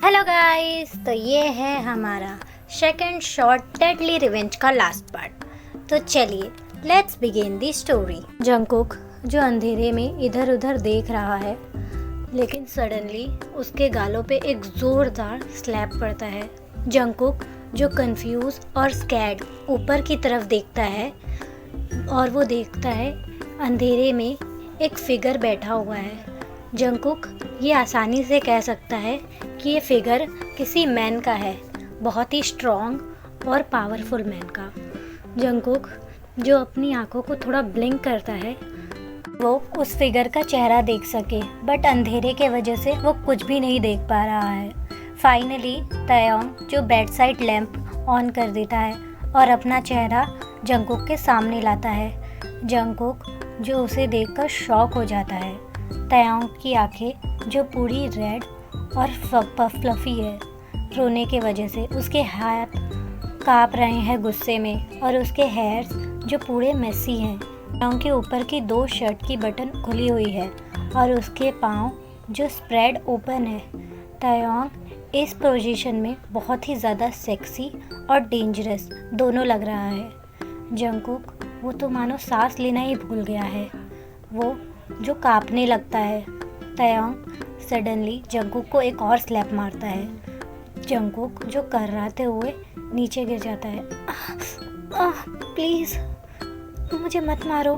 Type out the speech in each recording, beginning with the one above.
Hello guys, तो ये है हमारा सेकंड शॉर्ट डेडली रिवेंज का लास्ट पार्ट। तो चलिए let's begin the story. Jungkook जो अंधेरे में इधर उधर देख रहा है, लेकिन सडनली उसके गालों पे एक ज़ोरदार स्लैप पड़ता है। जंगकुक जो कंफ्यूज और स्कैर्ड ऊपर की तरफ देखता है और वो देखता है अंधेरे में एक फिगर बैठा हुआ है। जंगकुक ये आसानी से कह सकता है कि ये फिगर किसी मैन का है, बहुत ही स्ट्रॉन्ग और पावरफुल मैन का। जंगकुक जो अपनी आंखों को थोड़ा ब्लिंक करता है वो उस फिगर का चेहरा देख सके, बट अंधेरे के वजह से वो कुछ भी नहीं देख पा रहा है। फाइनली तयोंग जो बेड साइड लैंप ऑन कर देता है और अपना चेहरा जंगकुक के सामने लाता है। जंगकुक जो उसे देखकर शॉक हो जाता है। तयोंग की आंखें जो पूरी रेड और फ्लफी है रोने के वजह से, उसके हाथ काँप रहे हैं गुस्से में और उसके हेयर्स जो पूरे मेसी हैं। तयोंग के ऊपर की 2 शर्ट की बटन खुली हुई है और उसके पाँव जो स्प्रेड ओपन है। तयोंग इस पोजीशन में बहुत ही ज़्यादा सेक्सी और डेंजरस दोनों लग रहा है। जंगकुक वो तो मानो सांस लेना ही भूल गया है, वो जो कांपने लगता है। तयोंग सडनली जंगकुक को एक और स्लैप मारता है। जंगकुक जो कर्राते हुए नीचे गिर जाता है। प्लीज़ मुझे मत मारो।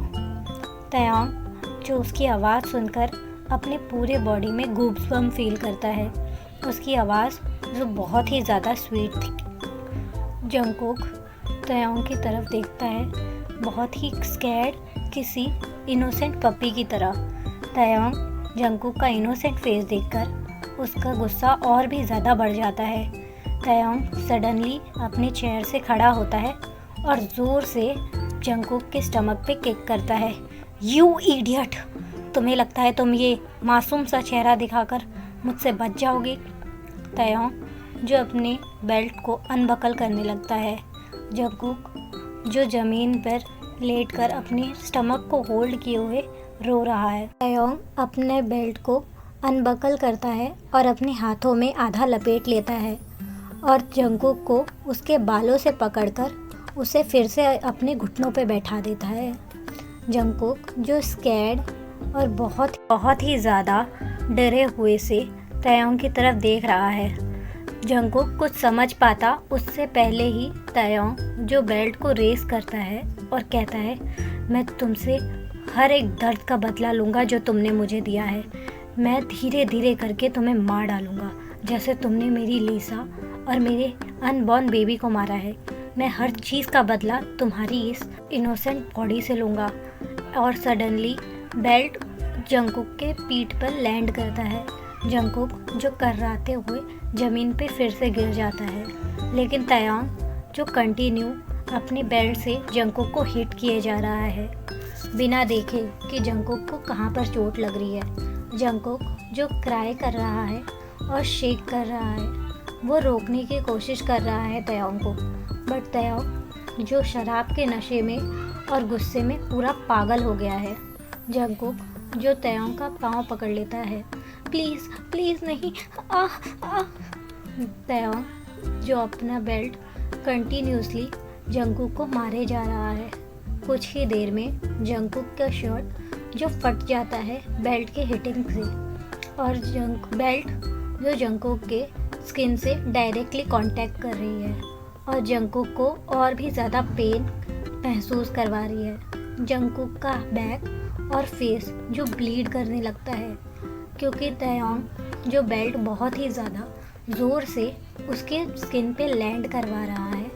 तयोंग जो उसकी आवाज़ सुनकर अपने पूरे बॉडी में गूब्सबम्प फील करता है। उसकी आवाज़ जो बहुत ही ज़्यादा स्वीट थी। जंगकुक तयोंग की तरफ देखता है, बहुत ही स्कैर्ड, किसी इनोसेंट पपी की तरह। तयोंग जंगकुक का इनोसेंट फेस देखकर उसका गुस्सा और भी ज़्यादा बढ़ जाता है। तयोंग सडनली अपने चेयर से खड़ा होता है और ज़ोर से जंगकुक के स्टमक पे किक करता है। यू इडियट, तुम्हें लगता है तुम ये मासूम सा चेहरा दिखाकर मुझसे बच जाओगे? तयोंग जो अपने बेल्ट को अनबकल करने लगता है। जंगकुक जो ज़मीन पर लेटकर अपने स्टमक को होल्ड किए हुए रो रहा है। तयोंग अपने बेल्ट को अनबकल करता है और अपने हाथों में आधा लपेट लेता है और जंगकुक को उसके बालों से पकड़कर उसे फिर से अपने घुटनों पे बैठा देता है। जंगकुक जो स्कैर्ड और बहुत ही ज़्यादा डरे हुए से तयोंग की तरफ देख रहा है। जंगकुक कुछ समझ पाता उससे पहले ही तयोंग जो बेल्ट को रेस करता है और कहता है, मैं तुमसे हर एक दर्द का बदला लूँगा जो तुमने मुझे दिया है। मैं धीरे धीरे करके तुम्हें मार डालूँगा, जैसे तुमने मेरी लीसा और मेरे अनबॉर्न बेबी को मारा है। मैं हर चीज़ का बदला तुम्हारी इस इनोसेंट बॉडी से लूँगा। और सडनली बेल्ट जंगकुक के पीठ पर लैंड करता है। जंगकुक जो कर्राते हुए ज़मीन पे फिर से गिर जाता है, लेकिन तयोंग जो कंटिन्यू अपने बेल्ट से जंगकुक को हिट किए जा रहा है, बिना देखे कि जंगकुक को कहाँ पर चोट लग रही है। जंगकुक जो क्राई कर रहा है और शेक कर रहा है, वो रोकने की कोशिश कर रहा है तयोंग को, बट तयोंग जो शराब के नशे में और गुस्से में पूरा पागल हो गया है। जंगकुक जो तयोंग का पाँव पकड़ लेता है। प्लीज़ प्लीज़ नहीं, तयोंग जो अपना बेल्ट कंटिन्यूसली जंगकुक को मारे जा रहा है। कुछ ही देर में जंगकुक का शर्ट जो फट जाता है बेल्ट के हिटिंग से, और बेल्ट जो जंगकुक के स्किन से डायरेक्टली कांटेक्ट कर रही है और जंगकुक को और भी ज़्यादा पेन महसूस करवा रही है। जंगकुक का बैक और फेस जो ब्लीड करने लगता है, क्योंकि तयोंग जो बेल्ट बहुत ही ज़्यादा ज़ोर से उसके स्किन पे लैंड करवा रहा है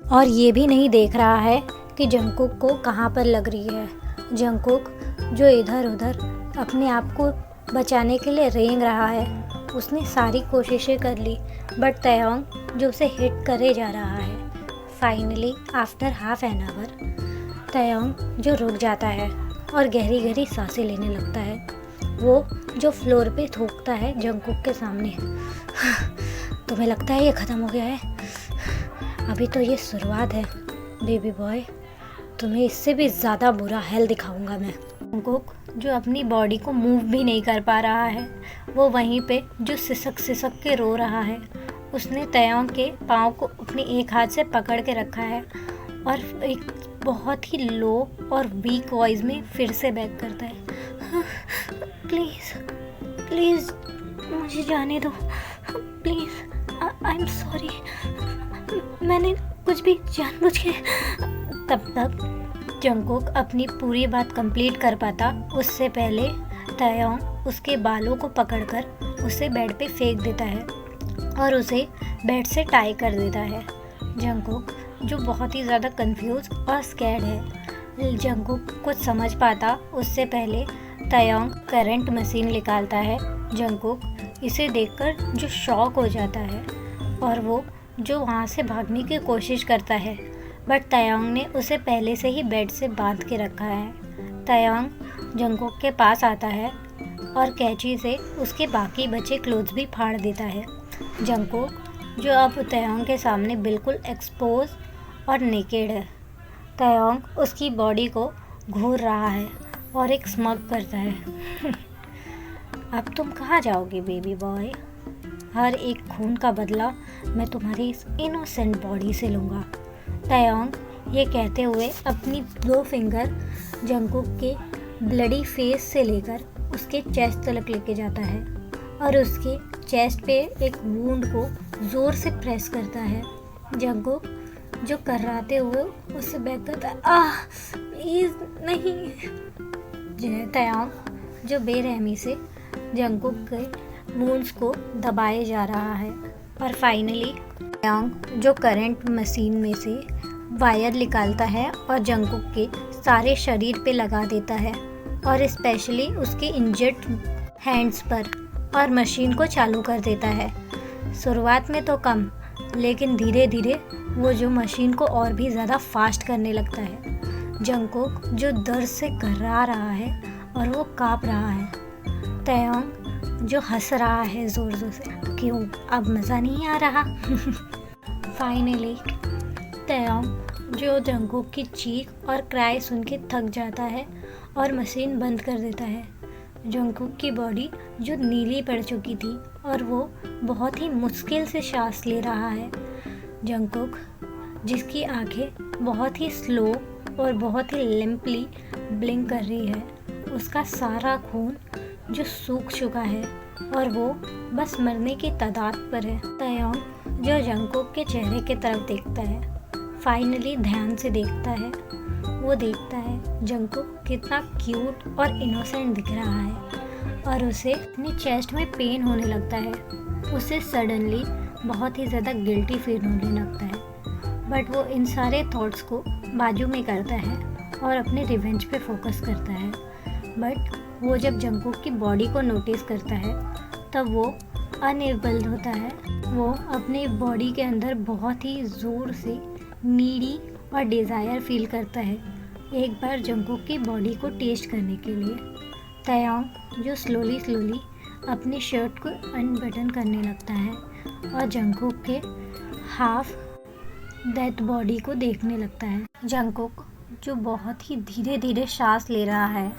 और ये भी नहीं देख रहा है कि जंगकुक को कहाँ पर लग रही है। जंगकुक जो इधर उधर अपने आप को बचाने के लिए रेंग रहा है, उसने सारी कोशिशें कर ली, बट तयोंग जो उसे हिट करे जा रहा है। Finally after half an hour तयोंग जो रुक जाता है और गहरी गहरी सांसें लेने लगता है। वो जो फ्लोर पे थूकता है जंगकुक के सामने। तुम्हें लगता है ये ख़त्म हो गया है? अभी तो ये शुरुआत है बेबी बॉय, तुम्हें इससे भी ज़्यादा बुरा हेल दिखाऊंगा मैं। जंगकुक जो अपनी बॉडी को मूव भी नहीं कर पा रहा है, वो वहीं पे जो सिसक सिसक के रो रहा है। उसने तयोंग के पाँव को अपने एक हाथ से पकड़ के रखा है और एक बहुत ही लो और वीक वॉइस में फिर से बेग करता है, प्लीज़ प्लीज़ मुझे जाने दो, प्लीज़ आई एम सॉरी, मैंने कुछ भी जानबूझ के। तब तक जंगकुक अपनी पूरी बात कंप्लीट कर पाता उससे पहले तयोंग उसके बालों को पकड़कर उसे बेड पे फेंक देता है और उसे बेड से टाई कर देता है। जंगकुक जो बहुत ही ज़्यादा कंफ्यूज और स्कैर्ड है। जंगकुक कुछ समझ पाता उससे पहले तयोंग करंट मशीन निकालता है। जंगकुक इसे देखकर जो शॉक हो जाता है और वो जो वहाँ से भागने की कोशिश करता है, बट तयोंग ने उसे पहले से ही बेड से बांध के रखा है। तयोंग जंगकुक के पास आता है और कैंची से उसके बाकी बचे क्लोथ्स भी फाड़ देता है। जंगकुक जो अब तयोंग के सामने बिल्कुल एक्सपोज और नेकेड है। तयोंग उसकी बॉडी को घूर रहा है और एक स्मग करता है, अब तुम कहाँ जाओगे बेबी बॉय? हर एक खून का बदला मैं तुम्हारी इस इनोसेंट बॉडी से लूँगा। तयोंग ये कहते हुए अपनी 2 फिंगर जंगकुक के ब्लडी फेस से लेकर उसके चेस्ट तक लेके जाता है और उसके चेस्ट पे एक वुंड को ज़ोर से प्रेस करता है। जंगकुक जो कर्राते हुए उससे बैक करता है, प्लीज़ नहीं। तयोंग जो बेरहमी से जंगकुक के वुंड्स को दबाए जा रहा है और फाइनली तयोंग जो करंट मशीन में से वायर निकालता है और जंगकुक के सारे शरीर पे लगा देता है और स्पेशली उसके इंजर्ड हैंड्स पर, और मशीन को चालू कर देता है। शुरुआत में तो कम, लेकिन धीरे धीरे वो जो मशीन को और भी ज़्यादा फास्ट करने लगता है। जंगकुक जो दर्द से घबरा रहा है और वो काँप रहा है। तयोंग जो हंस रहा है ज़ोर ज़ोर से, क्यों अब मज़ा नहीं आ रहा? फाइनली तयोंग जो जंगकुक की चीख और क्राई सुन के थक जाता है और मशीन बंद कर देता है। जंगकुक की बॉडी जो नीली पड़ चुकी थी और वो बहुत ही मुश्किल से सांस ले रहा है। जंगकुक जिसकी आंखें बहुत ही स्लो और बहुत ही लिम्पली ब्लिंक कर रही है, उसका सारा खून जो सूख चुका है और वो बस मरने की तादाद पर है। तयोंग जो जंगकुक के चेहरे की तरफ देखता है, फाइनली ध्यान से देखता है, वो देखता है जंगकुक कितना क्यूट और इनोसेंट दिख रहा है और उसे अपनी चेस्ट में पेन होने लगता है। उसे सडनली बहुत ही ज़्यादा गिल्टी फील होने लगता है, बट वो इन सारे थॉट्स को बाजू में करता है और अपने रिवेंज पे फोकस करता है। बट वो जब जंगकुक की बॉडी को नोटिस करता है तब वो अनेबल होता है। वो अपने बॉडी के अंदर बहुत ही ज़ोर से नीडी और डिज़ायर फील करता है एक बार जंगकुक की बॉडी को टेस्ट करने के लिए। तयोंग जो स्लोली अपनी शर्ट को अनबटन करने लगता है और जंगकुक के हाफ डेड बॉडी को देखने लगता है। जंगकुक जो बहुत ही धीरे धीरे सांस ले रहा है,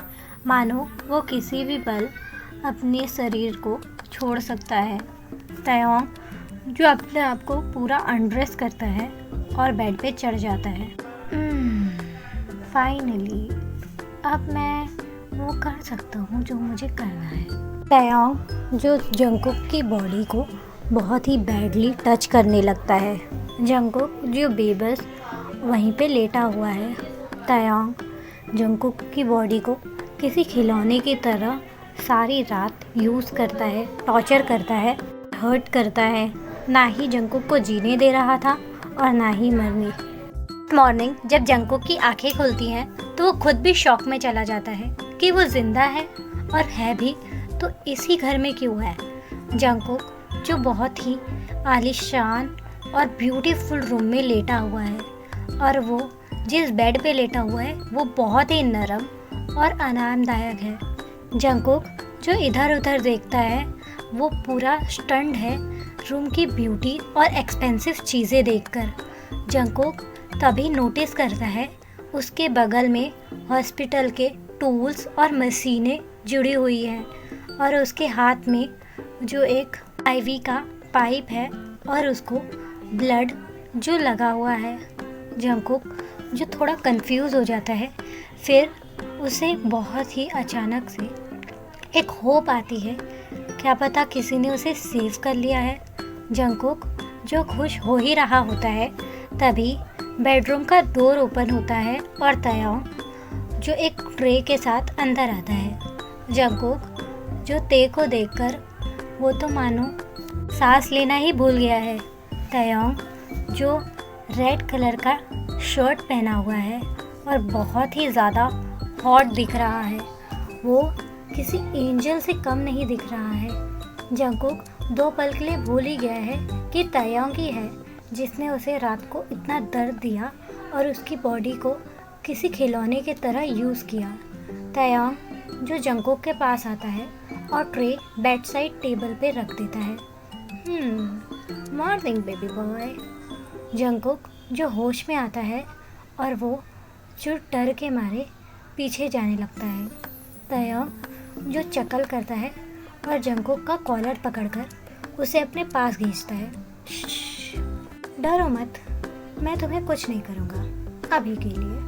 मानो वो किसी भी पल अपने शरीर को छोड़ सकता है। तयोंग जो अपने आप को पूरा अनड्रेस करता है और बेड पे चढ़ जाता है। फाइनली अब मैं वो कर सकता हूँ जो मुझे करना है। तयोंग जो जंगकुक की बॉडी को बहुत ही बैडली टच करने लगता है। जंगकुक जो बेबस वहीं पे लेटा हुआ है। तयोंग जंगकुक की बॉडी को किसी खिलौने की तरह सारी रात यूज़ करता है, टॉर्चर करता है, हर्ट करता है। ना ही जंगकुक को जीने दे रहा था और ना ही मरने। मॉर्निंग जब जंगकुक की आंखें खुलती हैं तो वो खुद भी शॉक में चला जाता है कि वो जिंदा है, और है भी तो इसी घर में क्यों है। जंगकुक जो बहुत ही आलीशान और ब्यूटीफुल रूम में लेटा हुआ है, और वो जिस बेड पे लेटा हुआ है वो बहुत ही नरम और आरामदायक है। जंगकुक जो इधर उधर देखता है वो पूरा स्टन्ड है रूम की ब्यूटी और एक्सपेंसिव चीज़ें देखकर। जंगकुक तभी नोटिस करता है उसके बगल में हॉस्पिटल के टूल्स और मशीनें जुड़ी हुई हैं और उसके हाथ में जो एक आईवी का पाइप है और उसको ब्लड जो लगा हुआ है। जंगकुक जो थोड़ा कंफ्यूज हो जाता है, फिर उसे बहुत ही अचानक से एक होप आती है, क्या पता किसी ने उसे सेव कर लिया है। जंगकुक जो खुश हो ही रहा होता है, तभी बेडरूम का डोर ओपन होता है और तयोंग जो एक ट्रे के साथ अंदर आता है। जंगकुक जो ते को देखकर वो तो मानो सांस लेना ही भूल गया है। तयोंग जो रेड कलर का शर्ट पहना हुआ है और बहुत ही ज़्यादा हॉट दिख रहा है, वो किसी एंजल से कम नहीं दिख रहा है। जंगकुक 2 पल के लिए भूल ही गया है कि तयोंग ही है जिसने उसे रात को इतना दर्द दिया और उसकी बॉडी को किसी खिलौने की तरह यूज़ किया। तयोंग जो जंगकुक के पास आता है और ट्रे बेड साइड टेबल पे रख देता है। Morning baby boy. जंगकुक जो होश में आता है और वो जो डर के मारे पीछे जाने लगता है। तयोंग जो चकल करता है और जंगकुक का कॉलर पकड़कर उसे अपने पास खींचता है। डरो मत, मैं तुम्हें कुछ नहीं करूँगा अभी के लिए।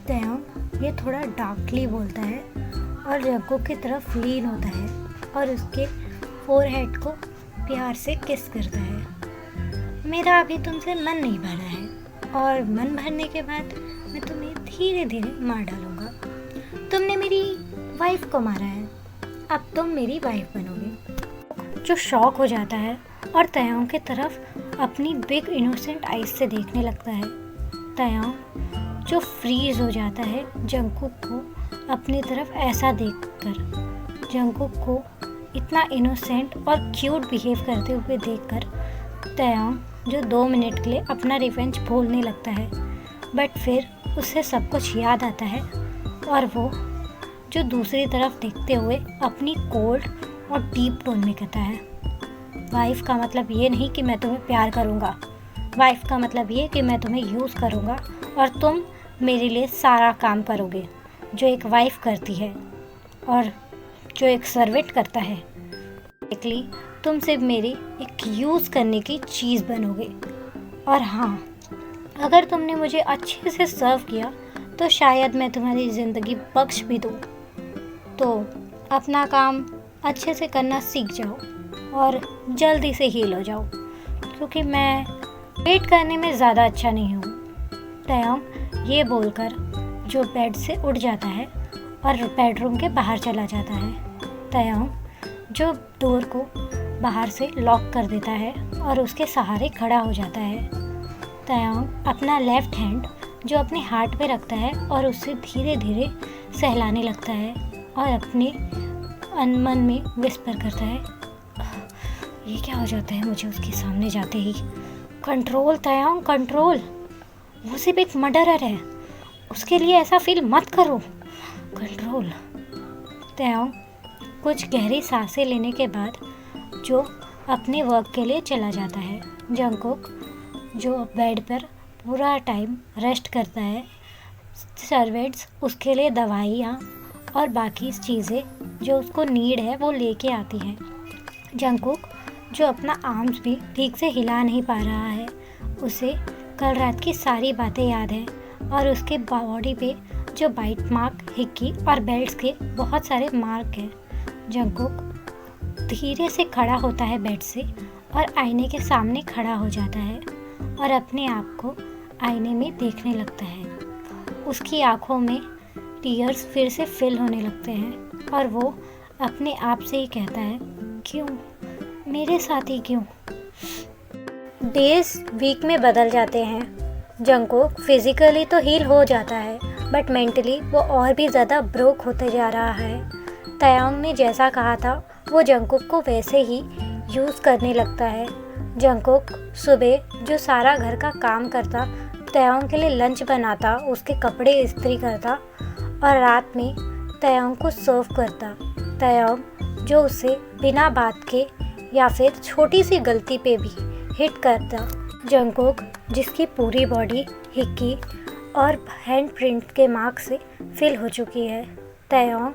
तयोंग ये थोड़ा डार्कली बोलता है और जंगकुक की तरफ लीन होता है और उसके फोरहेड को प्यार से किस करता है। मेरा अभी तुमसे मन नहीं भरा है और मन भरने के बाद मैं तुम्हें धीरे धीरे मार डालूँगा। तुमने मेरी वाइफ को मारा है, अब तुम मेरी वाइफ बनोगे। जो शॉक हो जाता है और तयोंग की तरफ अपनी बिग इनोसेंट आइज से देखने लगता है। तयोंग जो फ्रीज हो जाता है जंगकुक को अपनी तरफ ऐसा देखकर। जंगकुक को इतना इनोसेंट और क्यूट बिहेव करते हुए देखकर तयोंग जो 2 मिनट के लिए अपना रिवेंज भूलने लगता है, बट फिर उसे सब कुछ याद आता है और वो जो दूसरी तरफ देखते हुए अपनी कोल्ड और डीप टोन में कहता है, वाइफ का मतलब ये नहीं कि मैं तुम्हें प्यार करूँगा, वाइफ का मतलब ये कि मैं तुम्हें यूज़ करूँगा और तुम मेरे लिए सारा काम करोगे जो एक वाइफ करती है और जो एक सर्वेंट करता है। बेसिकली तुम सिर्फ मेरी एक यूज़ करने की चीज़ बनोगे। और हाँ, अगर तुमने मुझे अच्छे से सर्व किया तो शायद मैं तुम्हारी ज़िंदगी बख्श भी दूँ। तो अपना काम अच्छे से करना सीख जाओ और जल्दी से हील हो जाओ, क्योंकि मैं वेट करने में ज़्यादा अच्छा नहीं हूँ। तयोंग ये बोलकर जो बेड से उठ जाता है और बेडरूम के बाहर चला जाता है। तयोंग जो डोर को बाहर से लॉक कर देता है और उसके सहारे खड़ा हो जाता है। तयोंग अपना लेफ़्ट हैंड जो अपने हार्ट पे रखता है और उससे धीरे धीरे सहलाने लगता है और अपने मन में विस्पर करता है, ये क्या हो जाता है मुझे उसके सामने जाते ही। कंट्रोल तयोंग, कंट्रोल, वो सिर्फ एक मर्डरर है, उसके लिए ऐसा फील मत करो। कंट्रोल। तयोंग कुछ गहरी सांसें लेने के बाद जो अपने वर्क के लिए चला जाता है। जंगकुक जो बेड पर पूरा टाइम रेस्ट करता है। सर्वेंट्स उसके लिए दवाइयाँ और बाकी चीज़ें जो उसको नीड है वो लेके आती हैं। जंगकुक जो अपना आर्म्स भी ठीक से हिला नहीं पा रहा है, उसे कल रात की सारी बातें याद हैं और उसके बॉडी पे जो बाइट मार्क, हिक्की और बेल्ट्स के बहुत सारे मार्क हैं। जंगकुक धीरे से खड़ा होता है बेड से और आईने के सामने खड़ा हो जाता है और अपने आप को आईने में देखने लगता है। उसकी आँखों में टीयर्स फिर से फिल होने लगते हैं और वो अपने आप से ही कहता है, क्यों मेरे साथ ही क्यों। डेज वीक में बदल जाते हैं। जंगकुक फिजिकली तो हील हो जाता है, बट मेंटली वो और भी ज़्यादा ब्रोक होते जा रहा है। तयोंग ने जैसा कहा था वो जंगकुक को वैसे ही यूज़ करने लगता है। जंगकुक सुबह जो सारा घर का काम करता, तयोंग के लिए लंच बनाता, उसके कपड़े इस्त्री करता और रात में तयोंग को सर्व करता। तयोंग जो उसे बिना बात के या फिर छोटी सी गलती पे भी हिट करता। जंगकुक जिसकी पूरी बॉडी हिक्की और हैंड प्रिंट के मार्क से फिल हो चुकी है। तयोंग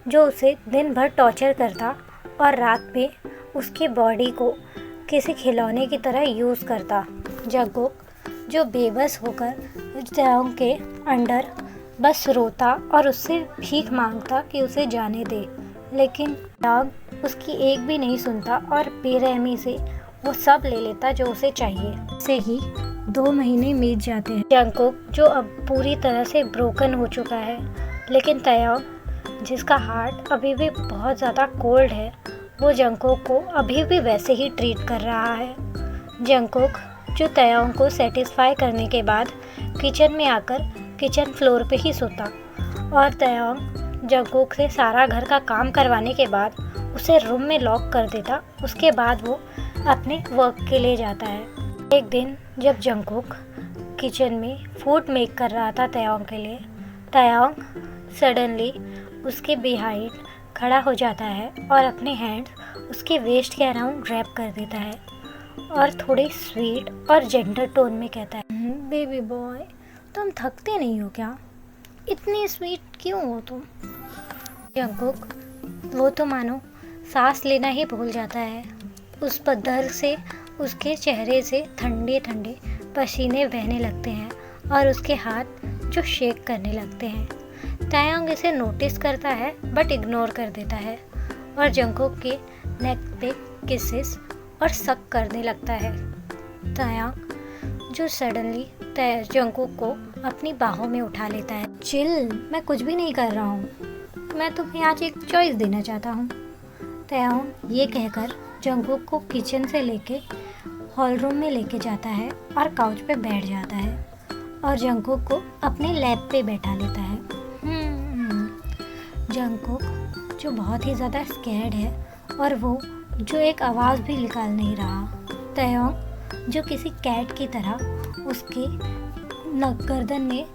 जो उसे दिन भर टॉर्चर करता और रात में उसकी बॉडी को किसी खिलौने की तरह यूज़ करता। जंगकुक जो बेबस होकर तयोंग के अंडर बस रोता और उससे भीख मांगता कि उसे जाने दे, लेकिन तयोंग उसकी एक भी नहीं सुनता और बेरहमी से वो सब ले लेता जो उसे चाहिए। से ही 2 महीने बीत जाते हैं। जंगकुक जो अब पूरी तरह से ब्रोकन हो चुका है, लेकिन तयोंग जिसका हार्ट अभी भी बहुत ज़्यादा कोल्ड है, वो जंगकुक को अभी भी वैसे ही ट्रीट कर रहा है। जंगकुक जो तयोंग को सेटिस्फाई करने के बाद किचन में आकर किचन फ्लोर पे ही सोता और तयोंग जंगकुक से सारा घर का काम करवाने के बाद उसे रूम में लॉक कर देता। उसके बाद वो अपने वर्क के लिए जाता है। एक दिन जब जंगकुक किचन में फूड मेक कर रहा था तयोंग के लिए, तयोंग सडनली उसके बिहाइंड खड़ा हो जाता है और अपने हैंड्स उसके वेस्ट के अराउंड रैप कर देता है और थोड़ी स्वीट और जेंटल टोन में कहता है, बेबी बॉय तुम थकते नहीं हो क्या? इतनी स्वीट क्यों हो तुम? जंगकुक वो तो मानो सांस लेना ही भूल जाता है। उस पत्थर से उसके चेहरे से ठंडे ठंडे पसीने बहने लगते हैं और उसके हाथ जो शेक करने लगते हैं। तयोंग इसे नोटिस करता है बट इग्नोर कर देता है और जंगकुक के नेक पे किसेस और सक करने लगता है। तयोंग जो सडनली जंगकुक को अपनी बाहों में उठा लेता है। चिल, मैं कुछ भी नहीं कर रहा हूँ, मैं तुम्हें आज एक चॉइस देना चाहता हूँ। तयोंग ये कहकर जंगकुक को किचन से लेके हॉल रूम में लेके जाता है और काउच पे बैठ जाता है और जंगकुक को अपने लैप पे बैठा लेता है। जंगकुक जो बहुत ही ज़्यादा स्कैर्ड है और वो जो एक आवाज़ भी निकाल नहीं रहा। तयोंग जो किसी कैट की तरह उसके गर्दन में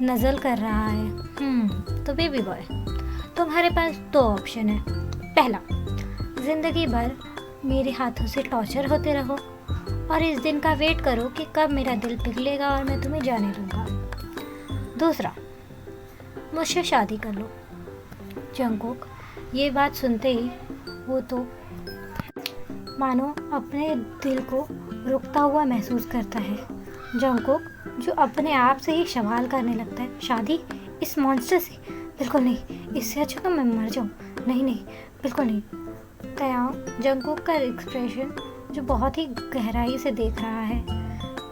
नज़ल कर रहा है। तो बेबी बॉय तुम्हारे पास 2 ऑप्शन है। पहला, ज़िंदगी भर मेरे हाथों से टॉर्चर होते रहो और इस दिन का वेट करो कि कब मेरा दिल पिघलेगा और मैं तुम्हें जाने दूंगा। दूसरा, मुझसे शादी कर लो। जंगकुक ये बात सुनते ही वो तो मानो अपने दिल को रुकता हुआ महसूस करता है। जंगकुक जो अपने आप से ही सवाल करने लगता है, शादी इस मॉन्स्टर से? बिल्कुल नहीं, इससे अच्छा तो मैं मर जाऊँ। नहीं नहीं, बिल्कुल नहीं। तयोंग जंगकुक का एक्सप्रेशन जो बहुत ही गहराई से देख रहा है।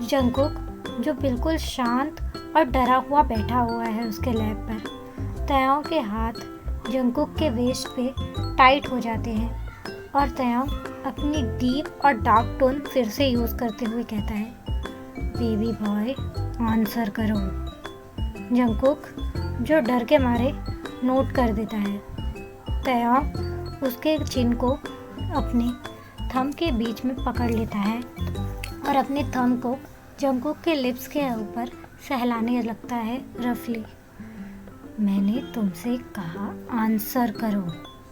जंगकुक जो बिल्कुल शांत और डरा हुआ बैठा हुआ है उसके लैब पर। तयोंग के हाथ जंगकुक के वेस्ट पे टाइट हो जाते हैं और तयोंग अपनी डीप और डार्क टोन फिर से यूज़ करते हुए कहता है, बेबी बॉय आंसर करो। जंगकुक जो डर के मारे नोट कर देता है। तयोंग उसके चिन को अपने थंब के बीच में पकड़ लेता है और अपने थंब को जंगकुक के लिप्स के ऊपर सहलाने लगता है रफली। मैंने तुमसे कहा आंसर करो,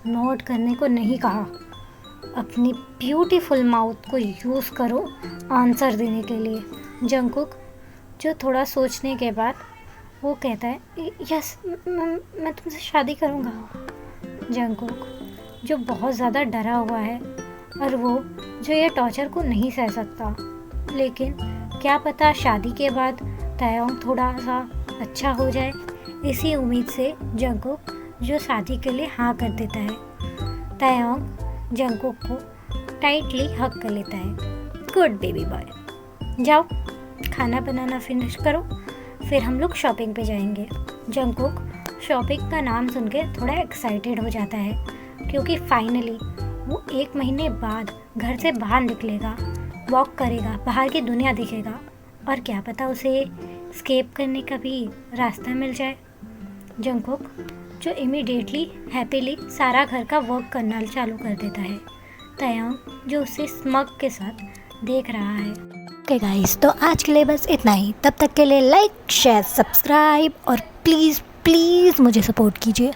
नोट करने को नहीं कहा। अपनी ब्यूटीफुल माउथ को यूज़ करो आंसर देने के लिए। जंगकुक जो थोड़ा सोचने के बाद वो कहता है, यस मैं तुमसे शादी करूँगा। जंगकुक जो बहुत ज़्यादा डरा हुआ है और वो जो ये टॉर्चर को नहीं सह सकता, लेकिन क्या पता शादी के बाद तयोंग थोड़ा सा अच्छा हो जाए, इसी उम्मीद से जंगकुक जो शादी के लिए हाँ कर देता है। तयोंग जंगकुक को टाइटली हग कर लेता है। गुड बेबी बॉय, जाओ खाना बनाना फिनिश करो, फिर हम लोग शॉपिंग पे जाएंगे। जंगकुक शॉपिंग का नाम सुन के थोड़ा एक्साइटेड हो जाता है क्योंकि फाइनली वो 1 महीने बाद घर से बाहर निकलेगा, वॉक करेगा, बाहर की दुनिया दिखेगा और क्या पता उसे स्केप करने का भी रास्ता मिल जाए। जंगकुक जो इमीडिएटली हैप्पीली सारा घर का वर्क करना चालू कर देता है। तयोंग जो उसे स्मग के साथ देख रहा है। ओके गाइस, तो आज के लिए बस इतना ही। तब तक के लिए लाइक शेयर सब्सक्राइब और प्लीज़ प्लीज़ मुझे सपोर्ट कीजिए।